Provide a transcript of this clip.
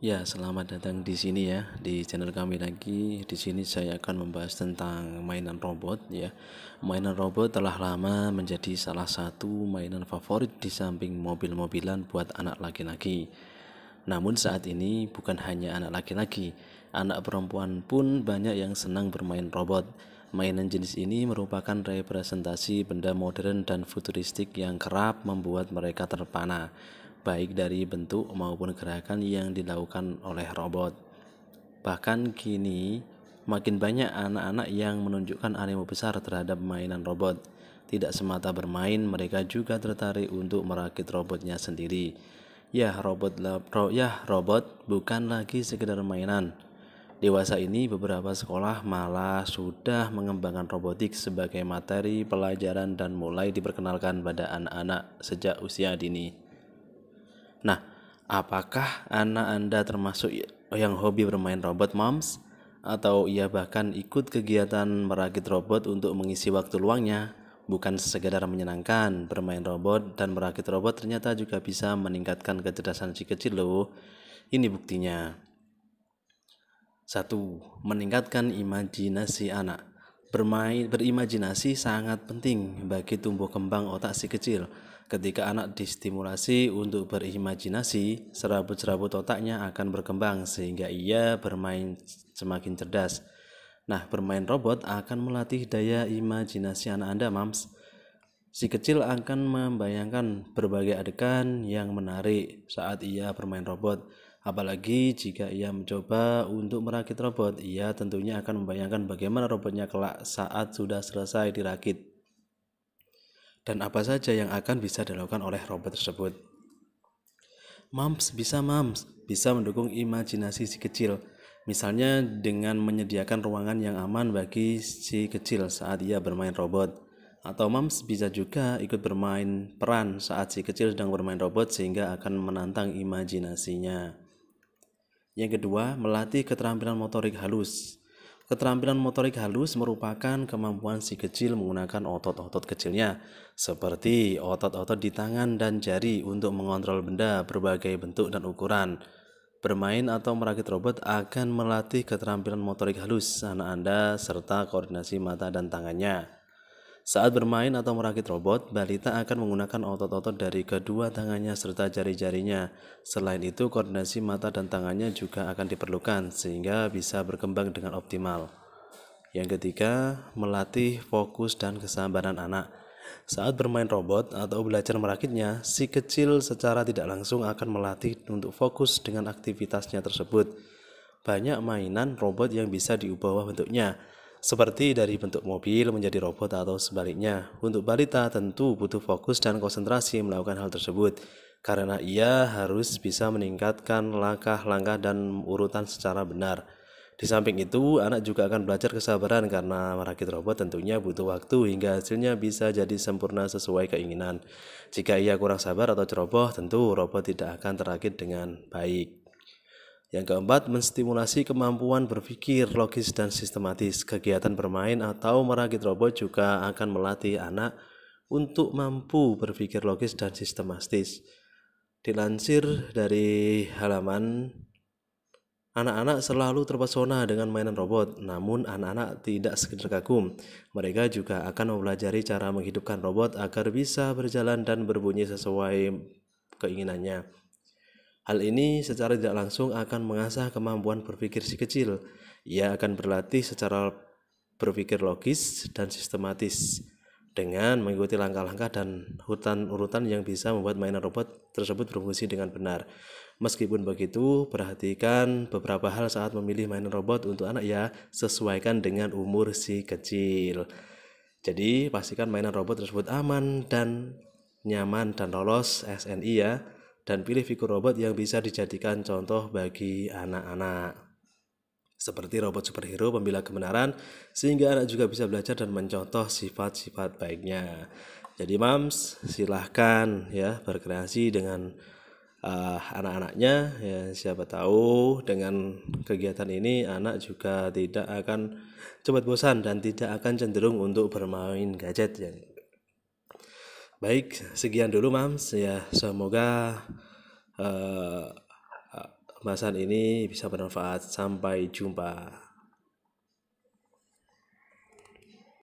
Ya, selamat datang di sini ya, di channel kami lagi. Di sini saya akan membahas tentang mainan robot ya. Mainan robot telah lama menjadi salah satu mainan favorit di samping mobil-mobilan buat anak laki-laki. Namun saat ini bukan hanya anak laki-laki, anak perempuan pun banyak yang senang bermain robot. Mainan jenis ini merupakan representasi benda modern dan futuristik yang kerap membuat mereka terpana, baik dari bentuk maupun gerakan yang dilakukan oleh robot. Bahkan kini makin banyak anak-anak yang menunjukkan animo besar terhadap mainan robot. Tidak semata bermain, mereka juga tertarik untuk merakit robotnya sendiri. Robot bukan lagi sekedar mainan. Dewasa ini beberapa sekolah malah sudah mengembangkan robotik sebagai materi pelajaran dan mulai diperkenalkan pada anak-anak sejak usia dini. Nah, apakah anak Anda termasuk yang hobi bermain robot, Moms? Atau ia bahkan ikut kegiatan merakit robot untuk mengisi waktu luangnya? Bukan sekedar menyenangkan, bermain robot dan merakit robot ternyata juga bisa meningkatkan kecerdasan si kecil loh. Ini buktinya. 1. Meningkatkan imajinasi anak. Berimajinasi sangat penting bagi tumbuh kembang otak si kecil. Ketika anak distimulasi untuk berimajinasi, serabut-serabut otaknya akan berkembang sehingga ia bermain semakin cerdas. Nah, bermain robot akan melatih daya imajinasi anak Anda, Mams. Si kecil akan membayangkan berbagai adegan yang menarik saat ia bermain robot. Apalagi jika ia mencoba untuk merakit robot, ia tentunya akan membayangkan bagaimana robotnya kelak saat sudah selesai dirakit dan apa saja yang akan bisa dilakukan oleh robot tersebut. Mams bisa mendukung imajinasi si kecil. Misalnya dengan menyediakan ruangan yang aman bagi si kecil saat ia bermain robot. Atau Mams bisa juga ikut bermain peran saat si kecil sedang bermain robot sehingga akan menantang imajinasinya. Yang kedua, melatih keterampilan motorik halus. Keterampilan motorik halus merupakan kemampuan si kecil menggunakan otot-otot kecilnya, seperti otot-otot di tangan dan jari untuk mengontrol benda berbagai bentuk dan ukuran. Bermain atau merakit robot akan melatih keterampilan motorik halus anak Anda serta koordinasi mata dan tangannya. Saat bermain atau merakit robot, balita akan menggunakan otot-otot dari kedua tangannya serta jari-jarinya. Selain itu, koordinasi mata dan tangannya juga akan diperlukan sehingga bisa berkembang dengan optimal. Yang ketiga, melatih fokus dan kesabaran anak. Saat bermain robot atau belajar merakitnya, si kecil secara tidak langsung akan melatih untuk fokus dengan aktivitasnya tersebut. Banyak mainan robot yang bisa diubah bentuknya, seperti dari bentuk mobil menjadi robot atau sebaliknya. Untuk balita tentu butuh fokus dan konsentrasi melakukan hal tersebut, karena ia harus bisa meningkatkan langkah-langkah dan urutan secara benar. Di samping itu, anak juga akan belajar kesabaran karena merakit robot tentunya butuh waktu hingga hasilnya bisa jadi sempurna sesuai keinginan. Jika ia kurang sabar atau ceroboh, tentu robot tidak akan terakit dengan baik. Yang keempat, menstimulasi kemampuan berpikir logis dan sistematis. Kegiatan bermain atau merakit robot juga akan melatih anak untuk mampu berpikir logis dan sistematis. Dilansir dari halaman, anak-anak selalu terpesona dengan mainan robot, namun anak-anak tidak sekedar kagum. Mereka juga akan mempelajari cara menghidupkan robot agar bisa berjalan dan berbunyi sesuai keinginannya. Hal ini secara tidak langsung akan mengasah kemampuan berpikir si kecil. Ia akan berlatih secara berpikir logis dan sistematis dengan mengikuti langkah-langkah dan urutan-urutan yang bisa membuat mainan robot tersebut berfungsi dengan benar. Meskipun begitu, perhatikan beberapa hal saat memilih mainan robot untuk anak ya, sesuaikan dengan umur si kecil. Jadi, pastikan mainan robot tersebut aman dan nyaman dan lolos SNI ya. Dan pilih figur robot yang bisa dijadikan contoh bagi anak-anak. Seperti robot superhero pembela kebenaran, sehingga anak juga bisa belajar dan mencontoh sifat-sifat baiknya. Jadi Mams, silahkan ya berkreasi dengan anak-anaknya ya, siapa tahu dengan kegiatan ini anak juga tidak akan cepat bosan dan tidak akan cenderung untuk bermain gadget ya. Baik, sekian dulu Mams ya. Semoga pembahasan ini bisa bermanfaat. Sampai jumpa.